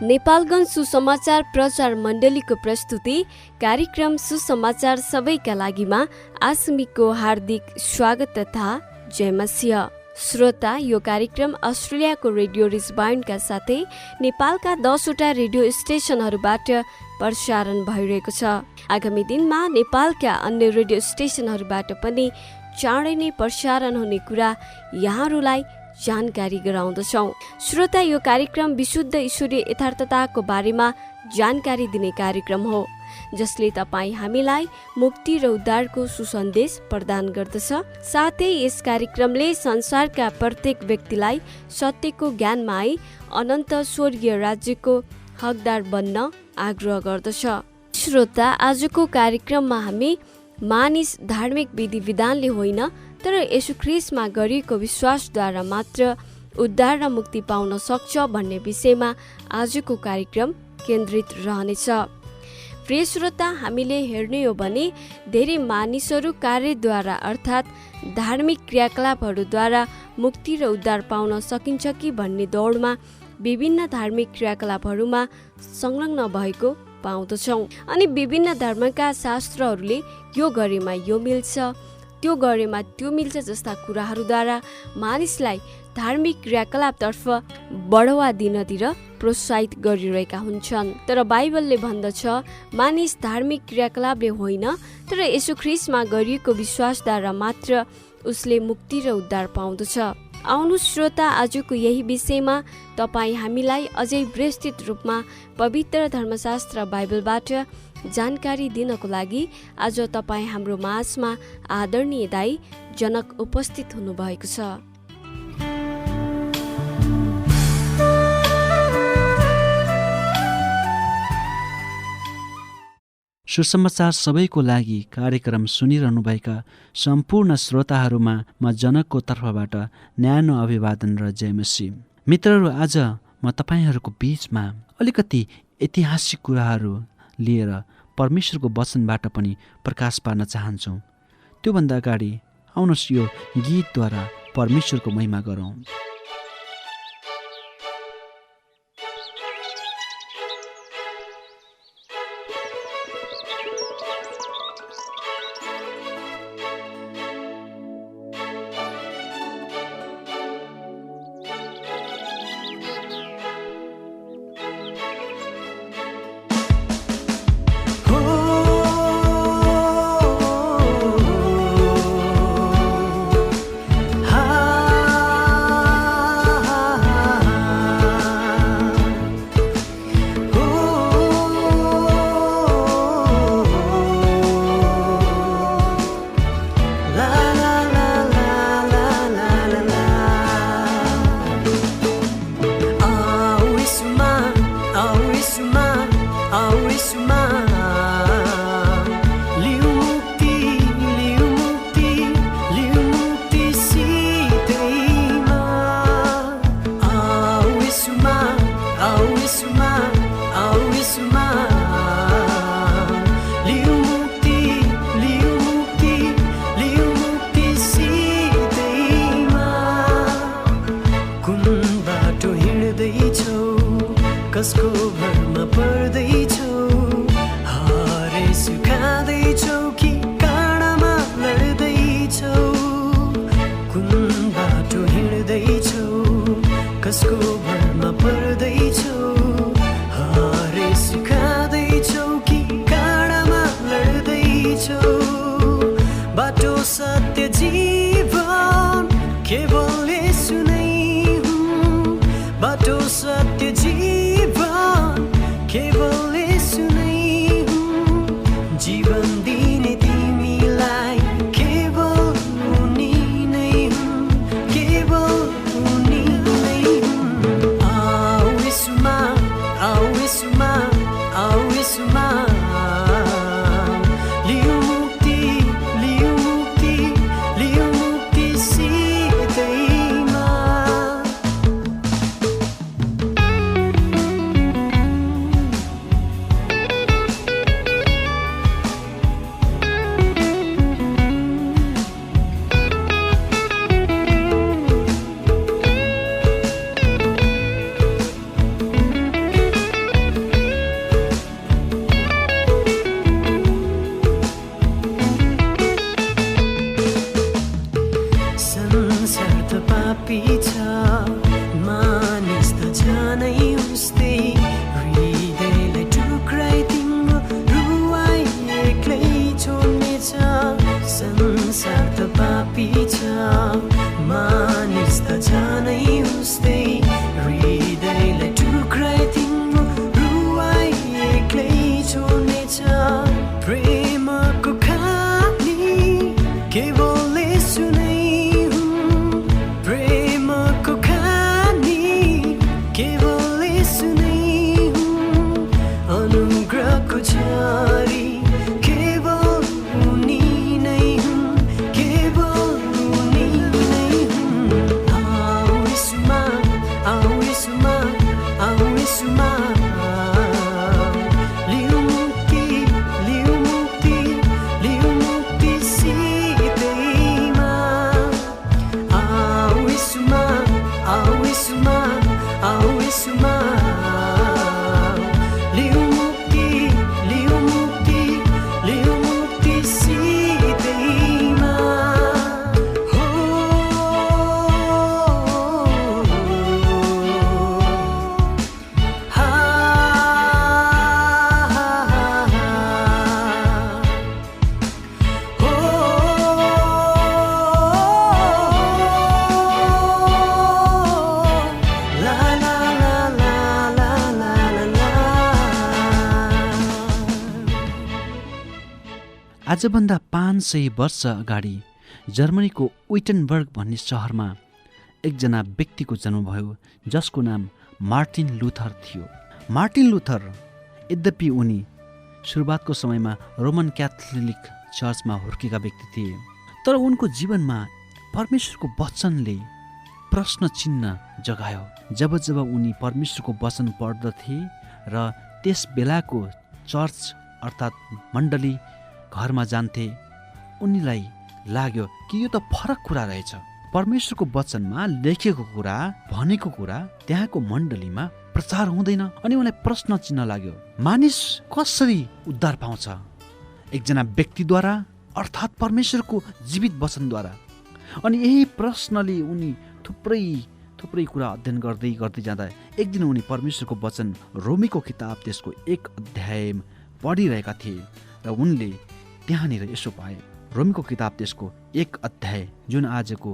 नेपालगञ्ज सुसमाचार प्रचार मण्डलीको प्रस्तुति कार्यक्रम सुसमाचार सबैका लागिमा आसमीको हार्दिक स्वागत तथा जय मसिह। श्रोता, यो कार्यक्रम अस्ट्रेलियाको रेडियो रिजबाइन्डका साथै नेपालका 10वटा रेडियो स्टेसनहरूबाट प्रसारण भइरहेको छ। आगामी दिनमा नेपालका अन्य रेडियो स्टेसनहरूबाट पनि चाँडै नै प्रसारण हुने कुरा यहाँहरूलाई जानकारी गराउँदछौँ। श्रोता, यो कार्यक्रम विशुद्ध ईश्वरीय यथार्थताको बारेमा जानकारी दिने कार्यक्रम हो, जसले तपाईँ हामीलाई मुक्ति र उद्धारको सुसन्देश प्रदान गर्दछ। साथै यस कार्यक्रमले संसारका प्रत्येक व्यक्तिलाई सत्यको ज्ञानमा आई अनन्त स्वर्गीय राज्यको हकदार बन्न आग्रह गर्दछ। श्रोता, आजको कार्यक्रममा हामी मानिस धार्मिक विधि विधानले होइन तर येशू ख्रीष्टमा गरिएको विश्वासद्वारा मात्र उद्धार र मुक्ति पाउन सक्छ भन्ने विषयमा आजको कार्यक्रम केन्द्रित रहनेछ। प्रिय श्रोता, हामीले हेर्ने हो भने धेरै मानिसहरू कार्यद्वारा अर्थात् धार्मिक क्रियाकलापहरूद्वारा मुक्ति र उद्धार पाउन सकिन्छ कि भन्ने दौडमा विभिन्न धार्मिक क्रियाकलापहरूमा संलग्न भएको पाउँदछौँ। अनि विभिन्न धर्मका शास्त्रहरूले यो गरेमा यो मिल्छ, त्यो गरेमा त्यो मिल्छ जस्ता कुराहरूद्वारा मानिसलाई धार्मिक क्रियाकलापतर्फ बढावा दिनतिर प्रोत्साहित गरिरहेका हुन्छन्। तर बाइबलले भन्दछ मानिस धार्मिक क्रियाकलापले होइन तर येशू ख्रीष्टमा गरिएको विश्वासद्वारा मात्र उसले मुक्ति र उद्धार पाउँदछ। आउनु श्रोता, आजको यही विषयमा तपाईँ हामीलाई अझै विस्तृत रूपमा पवित्र धर्मशास्त्र बाइबलबाट जानकारी दिनको लागि आज तपाईँ हाम्रो माझमा आदरणीय दाई जनक उपस्थित हुनुभएको छ। सुसमाचार सबैको लागि कार्यक्रम सुनिरहनुभएका सम्पूर्ण श्रोताहरूमा म जनकको तर्फबाट न्यानो अभिवादन र जय मसीह। मित्रहरू, आज म तपाईँहरूको बीचमा अलिकति ऐतिहासिक कुराहरू लिएर परमेश्वरको वचनबाट पनि प्रकाश पार्न चाहन्छु। त्योभन्दा अगाडि आउनुहोस् यो गीतद्वारा परमेश्वरको महिमा गरौँ। कसको भरमा पर्दैछौ, हारे सुखादैछौ कि काँडामा लड्दैछौ, कुन बाटो हिँड्दैछौ, कसको भरमा पर्दैछौ, हारे सुखादैछौ कि काँडामा लड्दैछौ, बाटो सत्य जीवन केवल येशू नै हुन्, बाटो सत्य जीवन छ मानिस त जानै उस्तै हृदयलाई टुक्राई तिम्रो रुवाई एक्लै छोड्नेछ संसार त पापी छ मानिस त जानै उस्तै हृदयलाई टुक्राई तिम्रो रुवाई एक्लै छोड्नेछ प्रेमको कहानी केवल यसो नै हुन् प्रेमको कहानी केवल यसो नै हुन् अनुग्रहको छारी केवल उनी नै हुन् केवल उनी नै हुन् आऊ यसुमा आऊ यसुमा आऊ यसुमा लिऊ मुक्ति लिऊ मुक्ति लिऊ मुक्ति सिधैमा आऊ यसुमा आऊ यसुमा आऊ यसुमा लिऊ मुक्ति लिऊ मुक्ति लिऊ मुक्ति सिधैमा हो आजभन्दा 500 वर्ष अगाडि जर्मनीको विटेनबर्ग भन्ने सहरमा एकजना व्यक्तिको जन्म भयो जसको नाम मार्टिन लुथर थियो। मार्टिन लुथर यद्यपि उनी सुरुवातको समयमा रोमन क्याथोलिक चर्चमा हुर्केका व्यक्ति थिए, तर उनको जीवनमा परमेश्वरको वचनले प्रश्न चिन्ह जगायो। जब जब उनी परमेश्वरको वचन पढ्दथे र त्यस बेलाको चर्च अर्थात् मण्डली घरमा जान्थे, उनीलाई लाग्यो कि यो त फरक कुरा रहेछ। परमेश्वरको वचनमा लेखेको कुरा भनेको कुरा त्यहाँको मण्डलीमा प्रचार हुँदैन। अनि उनलाई प्रश्न चिन्ह लाग्यो, मानिस कसरी उद्धार पाउँछ? एकजना व्यक्तिद्वारा अर्थात् परमेश्वरको जीवित वचनद्वारा। अनि यही प्रश्नले उनी थुप्रै कुरा अध्ययन गर्दै गर्दै जाँदा एक दिन उनी परमेश्वरको वचन रोमीको किताब त्यसको 1 अध्याय पढिरहेका थिए र उनले त्यहाँनिर यसो पाए। रोमीको किताब त्यसको 1 अध्याय जुन आजको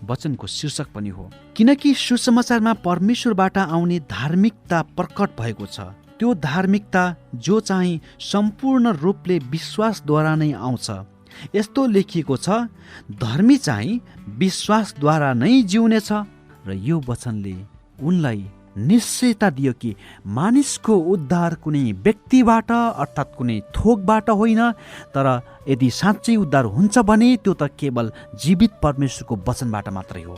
वचनको शीर्षक पनि हो, किनकि सुसमाचारमा परमेश्वरबाट आउने धार्मिकता प्रकट भएको छ। त्यो धार्मिकता जो चाहिँ सम्पूर्ण रूपले विश्वासद्वारा नै आउँछ। यस्तो लेखिएको छ, धर्मी चाहिँ विश्वासद्वारा नै जिउनेछ। र यो वचनले उनलाई निश्चयता दियो कि मानिसको उद्धार कुनै व्यक्तिबाट अर्थात् कुनै थोकबाट होइन, तर यदि साँच्चै उद्धार हुन्छ भने त्यो त केवल जीवित परमेश्वरको वचनबाट मात्रै हो।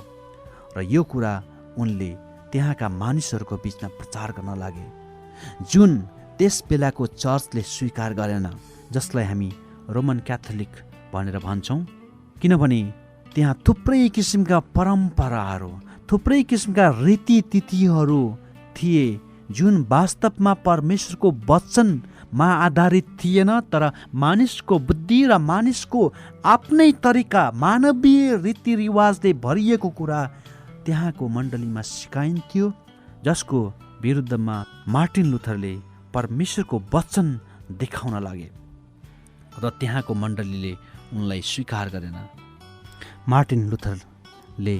र यो कुरा उनले त्यहाँका मानिसहरूको बिचमा प्रचार गर्न लागे, जुन त्यस बेलाको चर्चले स्वीकार गरेन, जसलाई हामी रोमन क्याथोलिक भनेर भन्छौँ। किनभने त्यहाँ थुप्रै किसिमका परम्पराहरू, थुप्रै किसिमका रीतिथितिहरू थिए जुन वास्तवमा परमेश्वरको वचनमा आधारित थिएन, तर मानिसको बुद्धि र मानिसको आफ्नै तरिका मानवीय रीतिरिवाजले भरिएको कुरा त्यहाँको मण्डलीमा सिकाइन्थ्यो, जसको विरुद्धमा मार्टिन लुथरले परमेश्वरको वचन देखाउन लागे र त्यहाँको मण्डलीले उनलाई स्वीकार गरेन। मार्टिन लुथरले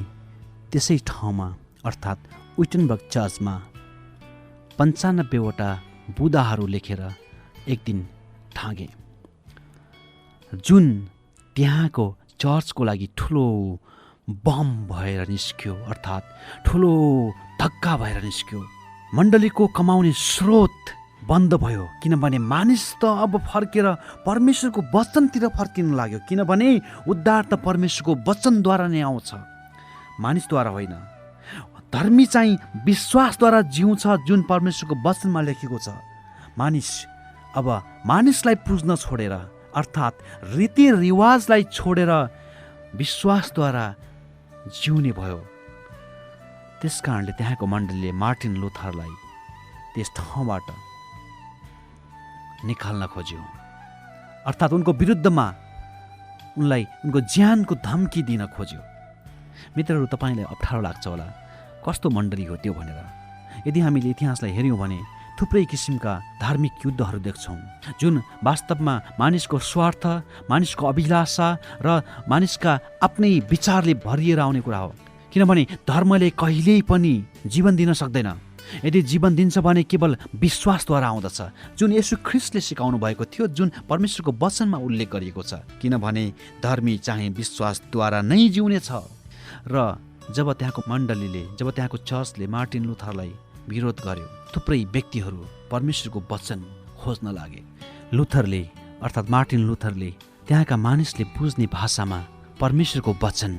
त्यसै ठाउँमा अर्थात् विटेनबर्ग चर्चमा 95वटा बुँदाहरू लेखेर एक दिन ठागे, जुन त्यहाँको चर्चको लागि ठुलो बम भएर निस्क्यो, अर्थात् ठुलो धक्का भएर निस्क्यो। मण्डलीको कमाउने स्रोत बन्द भयो, किनभने मानिस त अब फर्केर परमेश्वरको वचनतिर फर्किन लाग्यो। किनभने उद्धार त परमेश्वरको वचनद्वारा नै आउँछ, मानिसद्वारा होइन। धर्मी चाहिँ विश्वासद्वारा जिउँछ, जुन परमेश्वरको वचनमा लेखेको छ। अब मानिसलाई पुज्न छोडेर अर्थात् रीतिरिवाजलाई छोडेर विश्वासद्वारा जिउने भयो। त्यस कारणले त्यहाँको मण्डलीले मार्टिन लुथरलाई त्यस ठाउँबाट निकाल्न खोज्यो, अर्थात् उनको विरुद्धमा उनलाई उनको ज्यानको धम्की दिन खोज्यो। मित्रहरू, तपाईँलाई अप्ठ्यारो लाग्छ होला कस्तो मण्डली हो त्यो भनेर। यदि हामीले इतिहासलाई हेऱ्यौँ भने थुप्रै किसिमका धार्मिक युद्धहरू देख्छौँ जुन वास्तवमा मानिसको स्वार्थ, मानिसको अभिलाषा र मानिसका आफ्नै विचारले भरिएर आउने कुरा हो। किनभने धर्मले कहिल्यै पनि जीवन दिन सक्दैन। यदि जीवन दिन्छ भने केवल विश्वासद्वारा आउँदछ, जुन येशू ख्रीष्टले सिकाउनु भएको थियो, जुन परमेश्वरको वचनमा उल्लेख गरिएको छ। किनभने धर्मी चाहिँ विश्वासद्वारा नै जिउनेछ। र जब त्यहाँको मण्डलीले, जब त्यहाँको चर्चले मार्टिन लुथरलाई विरोध गर्यो, थुप्रै व्यक्तिहरू परमेश्वरको वचन खोज्न लागे। लुथरले अर्थात् मार्टिन लुथरले त्यहाँका मानिसले बुझ्ने भाषामा परमेश्वरको वचन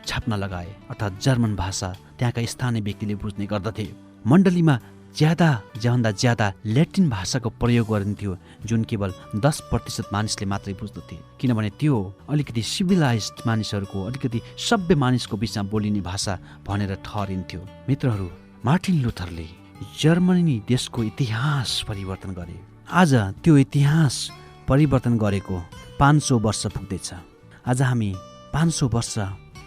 छाप्न लगाए, अर्थात् जर्मन भाषा त्यहाँका स्थानीय व्यक्तिले बुझ्ने गर्दथे। मण्डलीमा ज्यादा ल्याटिन भाषाको प्रयोग गरिन्थ्यो, जुन केवल 10% मानिसले मात्रै बुझ्दथे। किनभने त्यो अलिकति सिभिलाइज्ड मानिसहरूको, अलिकति सभ्य मानिसको बिचमा बोलिने भाषा भनेर ठहरिन्थ्यो। मित्रहरू, मार्टिन लुथरले जर्मनी देशको इतिहास परिवर्तन गरे। आज त्यो इतिहास परिवर्तन गरेको 500 वर्ष पुग्दैछ। आज हामी 500 वर्ष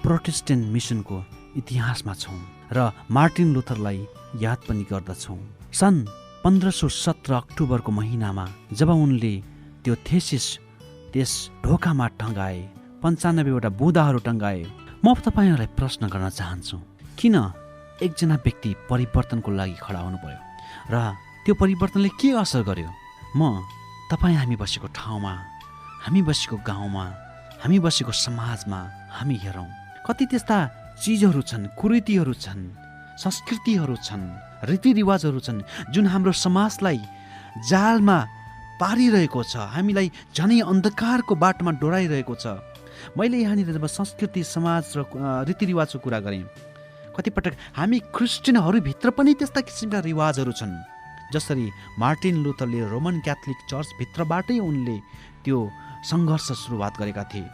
प्रोटेस्टेन्ट मिसनको इतिहासमा छौँ र मार्टिन लुथरलाई याद पनि गर्दछौँ। सन् 1517 अक्टोबरको महिनामा जब उनले त्यो थेसिस त्यस ढोकामा टङ्गाए, 95वटा बुँदाहरू टङ्गाए, म तपाईँहरूलाई प्रश्न गर्न चाहन्छु, किन एकजना व्यक्ति परिवर्तनको लागि खडा हुनुभयो र त्यो परिवर्तनले के असर गर्यो? म हामी बसेको ठाउँमा, हामी बसेको गाउँमा, हामी बसेको समाजमा हामी हेरौँ, कति त्यस्ता चिजहरू छन्, कुरीतिहरू छन्, संस्कृतिहरू छन्, रीतिरिवाजहरू छन्, जुन हाम्रो समाजलाई जालमा पारिरहेको छ, हामीलाई झनै अन्धकारको बाटोमा डोराइरहेको छ। मैले यहाँनिर जब संस्कृति, समाज र रीतिरिवाजको कुरा गरेँ, कतिपटक हामी क्रिस्चियनहरूभित्र पनि त्यस्ता किसिमका रिवाजहरू छन्। जसरी मार्टिन लुथरले रोमन क्याथोलिक चर्चभित्रबाटै उनले त्यो सङ्घर्ष सुरुवात गरेका थिए।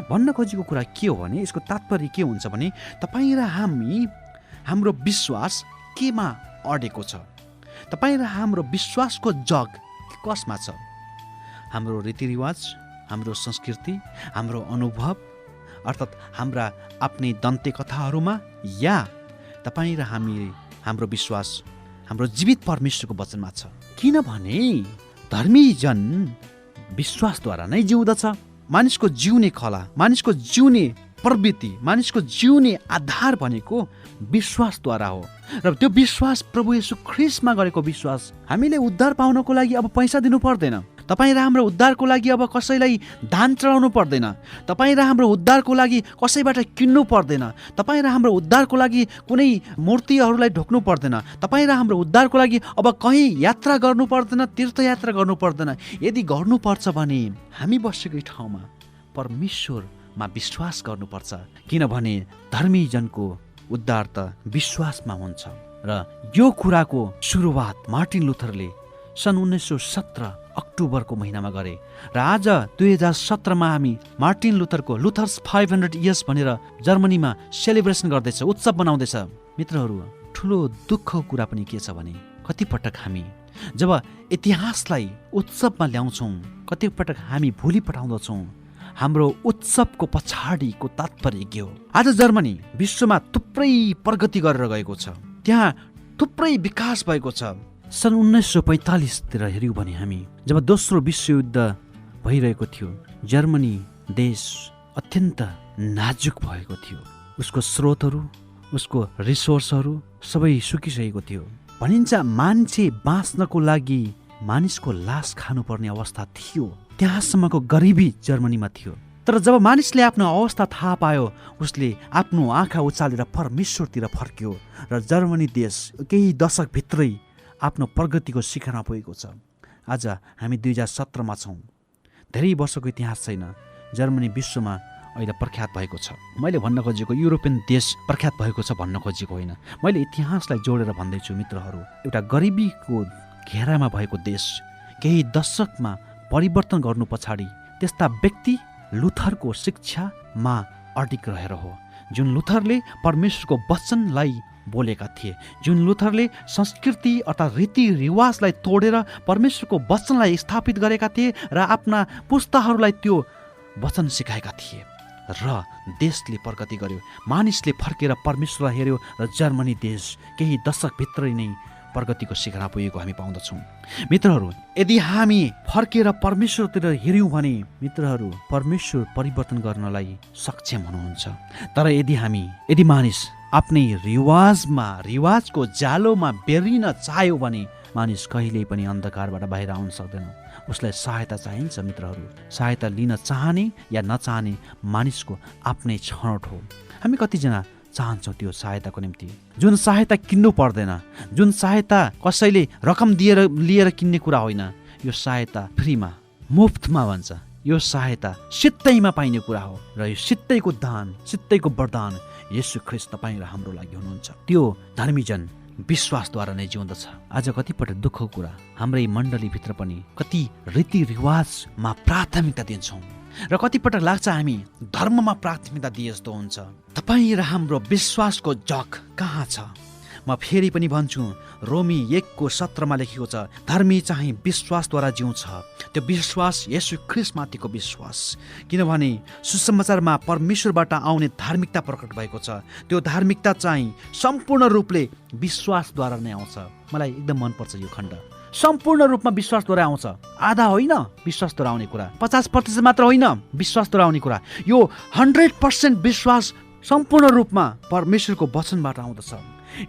भन्न खोजेको कुरा के हो भने, यसको तात्पर्य के हुन्छ भने, तपाईँ र हाम्रो विश्वास केमा अडेको छ? तपाईँ र हाम्रो विश्वासको जग कसमा छ? हाम्रो रीतिरिवाज, हाम्रो संस्कृति, हाम्रो अनुभव अर्थात् हाम्रा आफ्नै दन्ते कथाहरूमा, या तपाईँ र हाम्रो विश्वास हाम्रो जीवित परमेश्वरको वचनमा छ? किनभने धर्मी जन विश्वासद्वारा नै जिउँदछ। मानिसको जिउने कला, मानिसको जिउने प्रवृत्ति, मानिसको जिउने आधार भनेको विश्वासद्वारा हो। र त्यो विश्वास प्रभु येशू ख्रीष्टमा गरेको विश्वास। हामीले उद्धार पाउनको लागि अब पैसा दिनु पर्दैन। तपाईँ र हाम्रो उद्धारको लागि अब कसैलाई दान चढाउनु पर्दैन। तपाईँ र हाम्रो उद्धारको लागि कसैबाट किन्नु पर्दैन। तपाईँ र हाम्रो उद्धारको लागि कुनै मूर्तिहरूलाई ढोक्नु पर्दैन। तपाईँ र हाम्रो उद्धारको लागि अब कहीँ यात्रा गर्नु पर्दैन, तीर्थयात्रा गर्नु पर्दैन। यदि गर्नुपर्छ भने हामी बसेकै ठाउँमा परमेश्वरमा विश्वास गर्नुपर्छ। किनभने धर्मी जनको उद्धार त विश्वासमा हुन्छ। र यो कुराको सुरुवात मार्टिन लुथरले सन् 1917 अक्टोबरको महिनामा गरे। र आज 2017मा हामी मार्टिन लुथरको लुथर्स 500 इयर्स भनेर जर्मनीमा सेलिब्रेसन गर्दैछ, उत्सव मनाउँदैछ। मित्रहरू, ठुलो दुःखको कुरा पनि के छ भने, कतिपटक हामी जब इतिहासलाई उत्सवमा ल्याउँछौँ, कतिपटक हामी भुली पठाउँदछौँ हाम्रो उत्सवको पछाडिको तात्पर्य के हो। आज जर्मनी विश्वमा थुप्रै प्रगति गरेर गएको छ, त्यहाँ थुप्रै विकास भएको छ। सन् 1945तिर हेऱ्यौँ भने हामी जब दोस्रो विश्वयुद्ध भइरहेको थियो, जर्मनी देश अत्यन्त नाजुक भएको थियो। उसको स्रोतहरू, उसको रिसोर्सहरू सबै सुकिसकेको थियो। भनिन्छ मान्छे बाँच्नको लागि मानिसको लास खानुपर्ने अवस्था थियो। त्यहाँसम्मको गरिबी जर्मनीमा थियो। तर जब मानिसले आफ्नो अवस्था थाहा पायो, उसले आफ्नो आँखा उचालेर परमेश्वरतिर फर्क्यो र जर्मनी देश केही दशकभित्रै आफ्नो प्रगतिको शिखरमा पुगेको छ। आज हामी 2017मा छौँ। धेरै वर्षको इतिहास छैन, जर्मनी विश्वमा अहिले प्रख्यात भएको छ। मैले भन्न खोजेको युरोपियन देश प्रख्यात भएको छ भन्न खोजेको होइन, मैले इतिहासलाई जोडेर भन्दैछु। मित्रहरू, एउटा गरिबीको घेरामा भएको देश केही दशकमा परिवर्तन गर्नु पछाडि त्यस्ता व्यक्ति लुथरको शिक्षामा अडिग रहेर हो, जुन लुथरले परमेश्वरको वचनलाई बोलेका थिए, जुन लुथरले संस्कृति अर्थात् रीतिरिवाजलाई तोडेर परमेश्वरको वचनलाई स्थापित गरेका थिए र आफ्ना पुस्ताहरूलाई त्यो वचन सिकाएका थिए। र देशले प्रगति गर्यो। मानिसले फर्केर परमेश्वरलाई हेऱ्यो र जर्मनी देश केही दशकभित्रै नै प्रगतिको शिखरमा पुगेको हामी पाउँदछौँ। मित्रहरू, यदि हामी फर्केर परमेश्वरतिर हेऱ्यौँ भने मित्रहरू, परमेश्वर परिवर्तन गर्नलाई सक्षम हुनुहुन्छ। तर यदि मानिस आफ्नै रिवाजको जालोमा बेरिन चाह्यो भने मानिस कहिल्यै पनि अन्धकारबाट बाहिर आउन सक्दैन। उसलाई सहायता चाहिन्छ। मित्रहरू, सहायता लिन चाहने या नचाहने मानिसको आफ्नै छनौट हो। हामी कतिजना चाहन्छौँ त्यो सहायताको निम्ति, जुन सहायता किन्नु पर्दैन, जुन सहायता कसैले रकम लिएर किन्ने कुरा होइन। यो सहायता फ्रीमा, मुफ्तमा भन्छ। यो सहायता सित्तैमा पाइने कुरा हो र यो सित्तैको दान, सित्तैको वरदान येशू ख्रीष्ट तपाईँ र हाम्रो लागि हुनुहुन्छ। त्यो धर्मीजन विश्वासद्वारा नै जिउँदछ। आज कतिपटक दुःखको कुरा, हाम्रै मण्डलीभित्र पनि कति रीतिरिवाजमा प्राथमिकता दिन्छौँ र कतिपटक लाग्छ हामी धर्ममा प्राथमिकता दिए जस्तो हुन्छ। तपाईँ र हाम्रो विश्वासको जग कहाँ छ? म फेरि पनि भन्छु, रोमी 1:17 लेखेको छ, धर्मी चाहिँ विश्वासद्वारा जिउँछ। त्यो विश्वास येशू ख्रीष्टमाथिको विश्वास, किनभने सुसमाचारमा परमेश्वरबाट आउने धार्मिकता प्रकट भएको छ। त्यो धार्मिकता चाहिँ सम्पूर्ण रूपले विश्वासद्वारा नै आउँछ। मलाई एकदम मनपर्छ यो खण्ड। सम्पूर्ण रूपमा विश्वासद्वारा आउँछ। आधा होइन विश्वासद्वारा आउने कुरा, 50% मात्र होइन विश्वासद्वारा आउने कुरा। यो 100% विश्वास सम्पूर्ण रूपमा परमेश्वरको वचनबाट आउँदछ।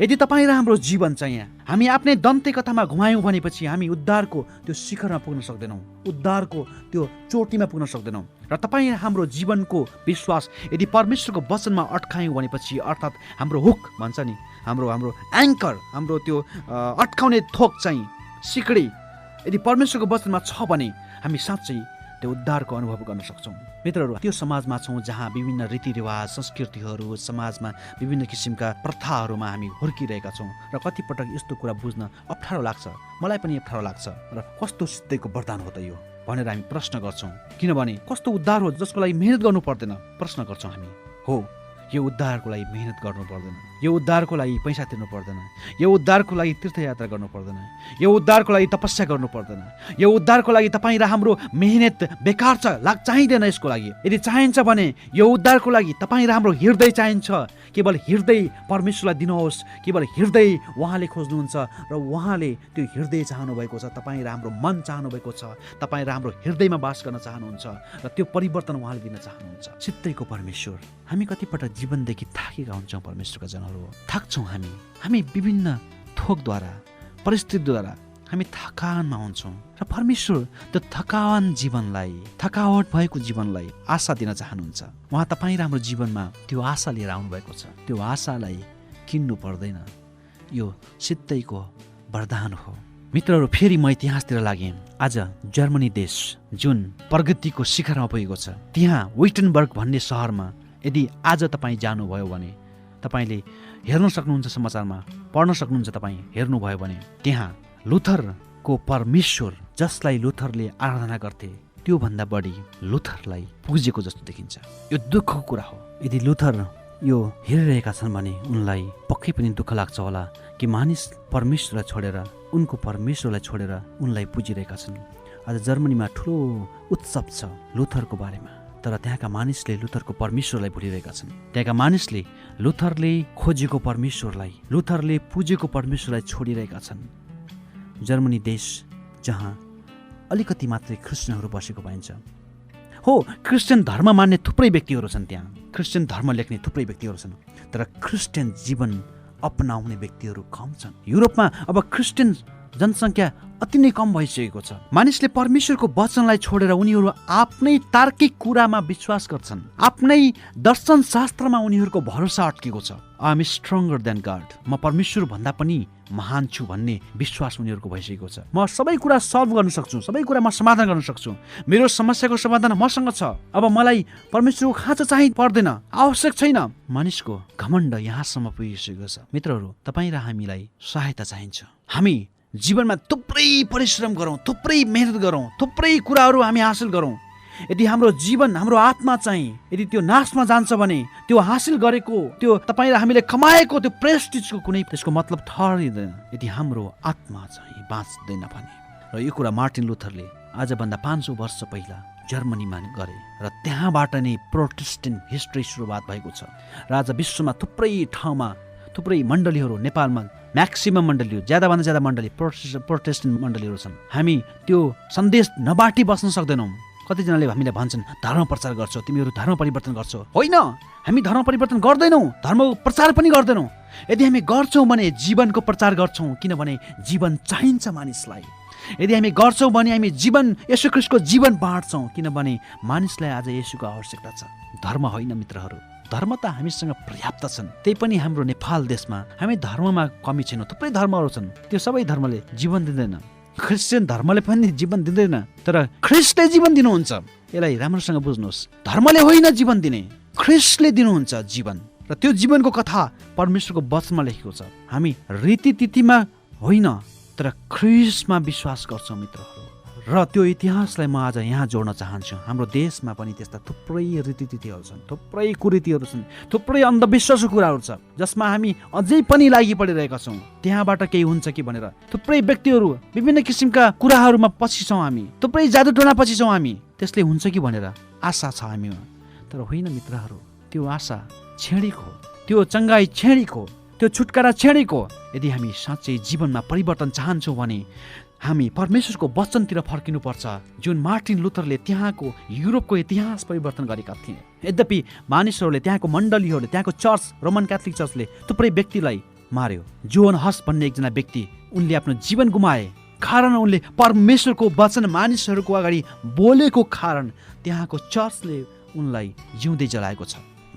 यदि तपाईँ र हाम्रो जीवन चाहिँ हामी आफ्नै दन्ते कथामा घुमायौँ भनेपछि हामी उद्धारको त्यो शिखरमा पुग्न सक्दैनौँ, उद्धारको त्यो चोटीमा पुग्न सक्दैनौँ। र तपाईँ र हाम्रो जीवनको विश्वास यदि परमेश्वरको वचनमा अट्कायौँ भनेपछि, अर्थात् हाम्रो हुक भन्छ नि, हाम्रो एङ्कर, हाम्रो त्यो अट्काउने थोक चाहिँ सिक्री यदि परमेश्वरको वचनमा छ भने हामी साँच्चै त्यो उद्धारको अनुभव गर्न सक्छौँ। मित्रहरू, त्यो समाजमा छौँ जहाँ विभिन्न रीतिरिवाज, संस्कृतिहरू, समाजमा विभिन्न किसिमका प्रथाहरूमा हामी हुर्किरहेका छौँ र कतिपटक यस्तो कुरा बुझ्न अप्ठ्यारो लाग्छ। मलाई पनि अप्ठ्यारो लाग्छ र कस्तो सिद्धैको वरदान हो त यो भनेर हामी प्रश्न गर्छौँ। किनभने कस्तो उद्धार हो जसको लागि मेहनत गर्नु पर्दैन, प्रश्न गर्छौँ हामी। हो, यो उद्धारको लागि मेहनत गर्नु पर्दैन, यो उद्धारको लागि पैसा तिर्नु पर्दैन, यो उद्धारको लागि तीर्थयात्रा गर्नु पर्दैन, यो उद्धारको लागि तपस्या गर्नु पर्दैन, यो उद्धारको लागि तपाईँ र हाम्रो मेहनत बेकार छ, चाहिँदैन। यसको लागि यदि चाहिन्छ भने यो उद्धारको लागि तपाईँ र हाम्रो हृदय चाहिन्छ। केवल हृदय परमेश्वरलाई दिनुहोस्, केवल हृदय उहाँले खोज्नुहुन्छ र उहाँले त्यो हृदय चाहनु भएको छ। तपाईँ र हाम्रो मन चाहनु भएको छ, तपाईँ र हाम्रो हृदयमा बास गर्न चाहनुहुन्छ र त्यो परिवर्तन उहाँले दिन चाहनुहुन्छ। सित्तैको परमेश्वर। हामी कतिपटक जीवनदेखि थाकेका हुन्छौँ परमेश्वरका जनहरू, थाक्छौँ हामी विभिन्न थोकद्वारा, परिस्थितिद्वारा हामी थकानमा हुन्छौँ र परमेश्वर त्यो थकावट भएको जीवनलाई आशा दिन चाहनुहुन्छ। उहाँ तपाईँ र हाम्रो जीवनमा त्यो आशा लिएर आउनुभएको छ। त्यो आशालाई किन्नु पर्दैन, यो सित्तैको वरदान हो। मित्रहरू, फेरि म इतिहासतिर लागेँ। आज जर्मनी देश जुन प्रगतिको शिखरमा पुगेको छ, त्यहाँ विटनबर्ग भन्ने सहरमा यदि आज तपाईँ जानुभयो भने, तपाईँले हेर्न सक्नुहुन्छ, समाचारमा पढ्न सक्नुहुन्छ, तपाईँ हेर्नुभयो भने त्यहाँ लुथरको परमेश्वर जसलाई लुथरले आराधना गर्थे त्योभन्दा बढी लुथरलाई पुजेको जस्तो देखिन्छ। यो दुःखको कुरा हो। यदि लुथर यो हेरिरहेका छन् भने उनलाई पक्कै पनि दुःख लाग्छ होला कि मानिस परमेश्वरलाई छोडेर, उनको परमेश्वरलाई छोडेर उनलाई पुजिरहेका छन्। आज जर्मनीमा ठुलो उत्सव छ लुथरको बारेमा, तर त्यहाँका मानिसले लुथरको परमेश्वरलाई भुलिरहेका छन्। त्यहाँका मानिसले लुथरले खोजेको परमेश्वरलाई, लुथरले पुजेको परमेश्वरलाई छोडिरहेका छन्। जर्मनी देश जहाँ अलिकति मात्रै क्रिस्चियनहरू बसेको पाइन्छ। हो, क्रिस्चियन धर्म मान्ने थुप्रै व्यक्तिहरू छन्, त्यहाँ क्रिस्चियन धर्म लेख्ने थुप्रै व्यक्तिहरू छन्, तर क्रिस्चियन जीवन अपनाउने व्यक्तिहरू कम छन्। युरोपमा अब क्रिस्चियन जनसङ्ख्या अति नै कम भइसकेको छ। मानिसले परमेश्वरको वचनलाई छोडेर उनीहरू आफ्नै तार्किक कुरामा विश्वास गर्छन्, आफ्नै दर्शन शास्त्रमा उनीहरूको भरोसा अट्केको छ। I am stronger than God, म परमेश्वर भन्दा पनि महान छु भन्ने विश्वास उनीहरूको भइसकेको छ। म सबै कुरा सल्भ गर्न सक्छु, सबै कुरा म समाधान गर्न सक्छु, मेरो समस्याको समाधान मसँग छ, अब मलाई परमेश्वरको खाँचो चाहिँ पर्दैन, आवश्यक छैन। मानिसको घमण्ड यहाँसम्म पुगिसकेको छ। मित्रहरू, तपाईँ र हामीलाई सहायता चाहिन्छ। हामी जीवनमा थुप्रै परिश्रम गरौँ, थुप्रै मेहनत गरौँ, थुप्रै कुराहरू हामी हासिल गरौँ। यदि हाम्रो जीवन, हाम्रो आत्मा चाहिँ यदि त्यो नाशमा जान्छ भने त्यो हासिल गरेको, त्यो तपाईँ र हामीले कमाएको त्यो प्रेस्टिजको कुनै त्यसको मतलब ठहरिँदैन यदि हाम्रो आत्मा चाहिँ बाँच्दैन भने। र यो कुरा मार्टिन लुथरले आजभन्दा 500 वर्ष पहिला जर्मनीमा गरे र त्यहाँबाट नै प्रोटेस्टेन्ट हिस्ट्री सुरुवात भएको छ। र आज विश्वमा थुप्रै ठाउँमा थुप्रै मण्डलीहरू, नेपालमा म्याक्सिमम मण्डलीहरू, ज्यादाभन्दा ज्यादा मण्डली प्रोटेस्टेन्ट मण्डलीहरू छन्। हामी त्यो सन्देश नबाटी बस्न सक्दैनौँ। कतिजनाले हामीलाई भन्छन् धर्म प्रचार गर्छौ, तिमीहरू धर्म परिवर्तन गर्छौ। होइन, हामी धर्म परिवर्तन गर्दैनौँ, धर्म प्रचार पनि गर्दैनौँ। यदि हामी गर्छौँ भने जीवनको प्रचार गर्छौँ, किनभने जीवन चाहिन्छ मानिसलाई। यदि हामी गर्छौँ भने हामी जीवन, येशू ख्रीष्टको जीवन बाँड्छौँ, किनभने मानिसलाई आज येशूको आवश्यकता छ। धर्म होइन मित्रहरू, धर्म त हामीसँग पर्याप्त छन्। त्यही पनि हाम्रो नेपाल देशमा हामी धर्ममा कमी छैनौँ। थुप्रै धर्महरू छन्, त्यो सबै धर्मले जीवन दिँदैन। क्रिस्चियन धर्मले पनि जीवन दिँदैन, तर ख्रिस्टले जीवन दिनुहुन्छ। यसलाई राम्रोसँग बुझ्नुहोस्, धर्मले होइन जीवन दिने, ख्रिस्टले दिनुहुन्छ जीवन। र त्यो जीवनको कथा परमेश्वरको वचनमा लेखेको छ। हामी रीतिथितिमा होइन, तर ख्रिस्टमा विश्वास गर्छौँ मित्रहरू। र त्यो इतिहासलाई म आज यहाँ जोड्न चाहन्छु। हाम्रो देशमा पनि त्यस्ता थुप्रै रीतिथितिहरू छन्, थुप्रै कुरीतिहरू छन्, थुप्रै अन्धविश्वासको कुराहरू छ, जसमा हामी अझै पनि लागि परिरहेका छौँ। त्यहाँबाट केही हुन्छ कि भनेर थुप्रै व्यक्तिहरू विभिन्न किसिमका कुराहरूमा पछि छौँ हामी, थुप्रै जादुटोना पछि छौँ हामी। त्यसले हुन्छ कि भनेर आशा छ हामीमा, तर होइन मित्रहरू, त्यो आशा छेडीको, त्यो चङ्गाई छेडीको, त्यो छुटकारा छेडीको। यदि हामी साँच्चै जीवनमा परिवर्तन चाहन्छौँ भने हामी परमेश्वरको वचनतिर फर्किनुपर्छ, जुन मार्टिन लुथरले त्यहाँको युरोपको इतिहास परिवर्तन गरेका थिए। यद्यपि मानिसहरूले, त्यहाँको मण्डलीहरूले, त्यहाँको चर्च, रोमन क्याथोलिक चर्चले थुप्रै व्यक्तिलाई मार्यो। जोन हस भन्ने एकजना व्यक्ति, उनले आफ्नो जीवन गुमाए, कारण उनले परमेश्वरको वचन मानिसहरूको अगाडि बोलेको कारण त्यहाँको चर्चले उनलाई जिउँदै जलाएको छ।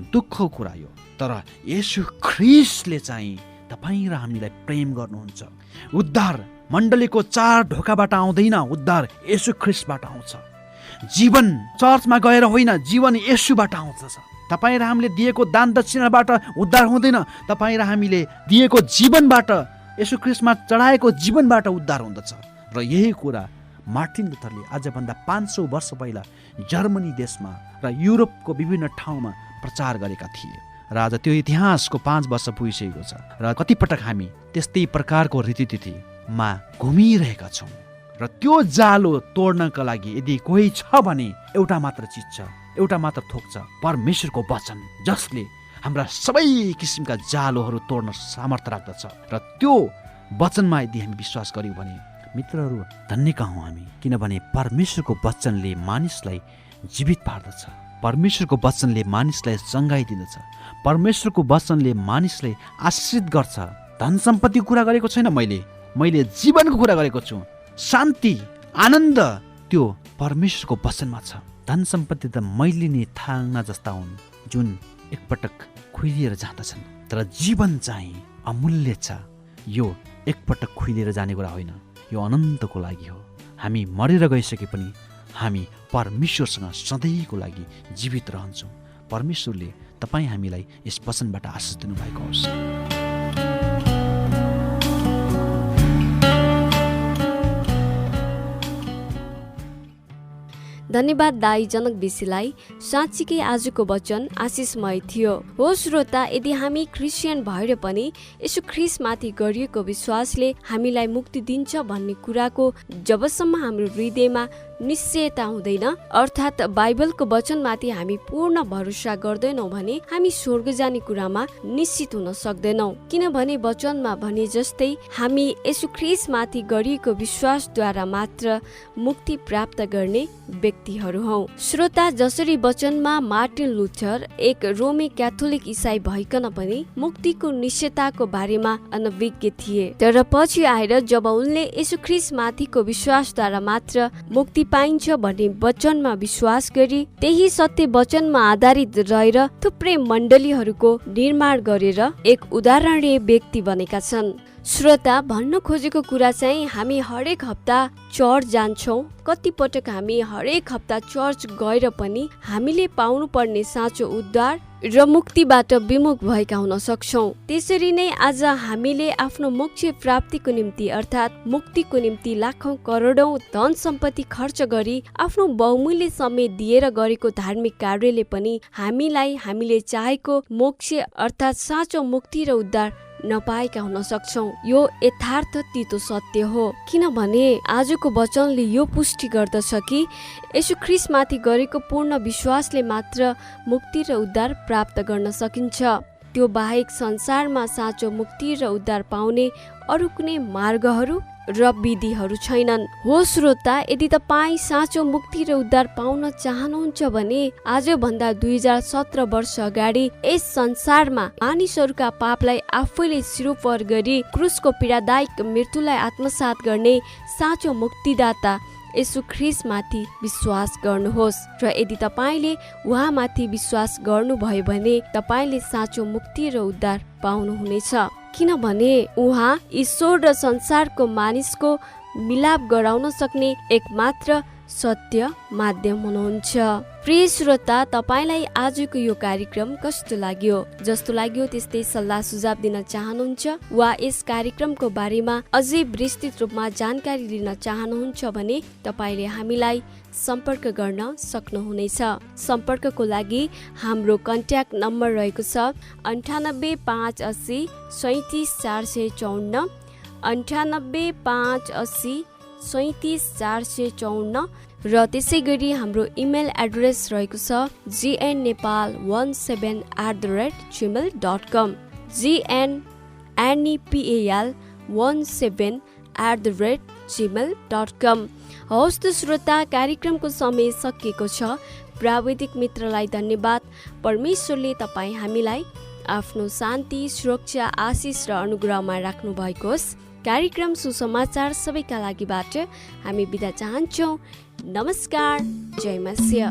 दुःखको कुरा यो, तर येशू ख्रीष्टले चाहिँ तपाईँ र हामीलाई प्रेम गर्नुहुन्छ। उद्धार मण्डलीको चार ढोकाबाट आउँदैन, उद्धार येशू ख्रीष्टबाट आउँछ। जीवन चर्चमा गएर होइन, जीवन येशूबाट आउँछ। तपाईँ र हामीले दिएको दान दक्षिणाबाट उद्धार हुँदैन, तपाईँ र हामीले दिएको जीवनबाट, येशू ख्रीष्टमा चढाएको जीवनबाट उद्धार हुँदछ। र यही कुरा मार्टिन लुथरले आजभन्दा 500 वर्ष पहिला जर्मनी देशमा र युरोपको विभिन्न ठाउँमा प्रचार गरेका थिए। र आज त्यो इतिहासको 5 वर्ष पुगिसकेको छ र कतिपटक हामी त्यस्तै प्रकारको रीतिथितिमा घुमिरहेका छौँ। र त्यो जालो तोड्नका लागि यदि कोही छ भने एउटा मात्र चिज छ, एउटा मात्र थोक छ, परमेश्वरको वचन, जसले हाम्रा सबै किसिमका जालोहरू तोड्न सामर्थ्य राख्दछ। र त्यो वचनमा यदि हामी विश्वास गर्यौँ भने मित्रहरू धन्यका हौँ हामी, किनभने परमेश्वरको वचनले मानिसलाई जीवित पार्दछ, परमेश्वरको वचनले मानिसलाई चङ्गाई दिँदछ, परमेश्वरको वचनले मानिसलाई आश्रित गर्छ। धन सम्पत्तिको कुरा गरेको छैन मैले जीवनको कुरा गरेको छु। शान्ति, आनन्द त्यो परमेश्वरको वचनमा छ। धन सम्पत्ति त मैले नै थाल्न जस्ता हुन्, जुन एकपटक खुइलिएर जाँदछन्, तर जीवन चाहिँ अमूल्य छ। यो एकपटक खुइलिएर जाने कुरा होइन, यो अनन्तको लागि हो। हामी मरेर गइसके पनि हामी परमेश्वरसँग सधैँको लागि जीवित रहन्छौँ। परमेश्वरले तपाईँ हामीलाई यस वचनबाट आशिष दिनुभएको होस्। धन्यवाद दाई जनक विशीलाई। साँच्चीकै आजको वचन आशिषमय थियो। हो श्रोता, यदि हामी क्रिस्चियन भएर पनि यसो ख्रीष्टमाथि गरिएको विश्वासले हामीलाई मुक्ति दिन्छ भन्ने कुराको जबसम्म हाम्रो हृदयमा निश्चयता हुँदैन, अर्थात् बाइबलको वचनमाथि हामी पूर्ण भरोसा गर्दैनौँ भने हामी स्वर्ग जाने कुरामा निश्चित हुन सक्दैनौँ। किनभने वचनमा भने जस्तै हामी यसो ख्रीष्टमाथि गरिएको विश्वासद्वारा मात्र मुक्ति प्राप्त गर्ने व्यक्तिहरू हौँ। श्रोता, जसरी वचनमा मार्टिन लुथर एक रोमी क्याथोलिक इसाई भइकन पनि मुक्तिको निश्चयताको बारेमा अनभिज्ञ थिए, तर पछि आएर जब उनले यसो ख्रीष्टमाथिको विश्वासद्वारा मात्र मुक्ति पाइन्छ भन्ने वचनमा विश्वास गरी त्यही सत्य वचनमा आधारित रहेर थुप्रै मण्डलीहरूको निर्माण गरेर एक उदाहरणीय व्यक्ति बनेका छन्। श्रोता, भन्न खोजेको कुरा चाहिँ हामी हरेक हप्ता चर्च जान्छौँ। कतिपटक हामी हरेक हप्ता चर्च गएर पनि हामीले पाउनुपर्ने साँचो उद्धार र मुक्तिबाट विमुख भएका हुन सक्छौँ। त्यसरी नै आज हामीले आफ्नो मोक्ष प्राप्तिको निम्ति अर्थात् मुक्तिको निम्ति लाखौं करोडौं धन सम्पत्ति खर्च गरी आफ्नो बहुमूल्य समय दिएर गरेको धार्मिक कार्यले पनि हामीलाई हामीले चाहेको मोक्ष अर्थात् साँचो मुक्ति र उद्धार नपाएका हुन सक्छौँ। यो यथार्थ तितो सत्य हो, किनभने आजको वचनले यो पुष्टि गर्दछ कि येशू ख्रीष्टमाथि गरेको पूर्ण विश्वासले मात्र मुक्ति र उद्धार प्राप्त गर्न सकिन्छ। त्यो बाहेक संसारमा साँचो मुक्ति र उद्धार पाउने अरू कुनै मार्गहरू र विधिहरू छैनन्। हो श्रोता, यदि तपाईँ साँचो मुक्ति र उद्धार पाउन चाहनुहुन्छ भने आजभन्दा 2017 वर्ष अगाडि यस संसारमा मानिसहरूका पापलाई आफैले सिरोपर गरी क्रुसको पीडादायक मृत्युलाई आत्मसात गर्ने साँचो मुक्तिदाता येशू ख्रीष्टमाथि विश्वास गर्नुहोस्। र यदि तपाईँले उहाँमाथि विश्वास गर्नुभयो भने तपाईँले साँचो मुक्ति र उद्धार पाउनुहुनेछ, किनभने उहाँ ईश्वर र संसारको मानिसको मिलाप गराउन सक्ने एकमात्र सत्य माध्यम हुनुहुन्छ। प्रिय श्रोता, तपाईलाई आजको यो कार्यक्रम कस्तो लाग्यो? जस्तो लाग्यो त्यस्तै सल्लाह सुझाव दिन चाहनुहुन्छ वा यस कार्यक्रमको बारेमा अझै विस्तृत रूपमा जानकारी लिन चाहनुहुन्छ भने तपाईले हामीलाई सम्पर्क गर्न सक्नुहुनेछ। सम्पर्कको लागि हाम्रो कन्ट्याक्ट नम्बर रहेको छ 98 580 37 454, 98 580 37 454 र त्यसै गरी हाम्रो इमेल एड्रेस रहेको छ gnepal17@gmail.com, gnepal17@gmail.com। हवस् त श्रोता, कार्यक्रमको समय सकिएको छ। प्राविधिक मित्रलाई धन्यवाद। परमेश्वरले तपाईँ हामीलाई आफ्नो शान्ति, सुरक्षा, आशिष र अनुग्रहमा राख्नु भएको होस्। कार्यक्रम सुसमाचार सबैका लागिबाट हामी बिदा चाहन्छौँ। नमस्कार, जय मसीह।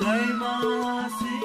जय मासी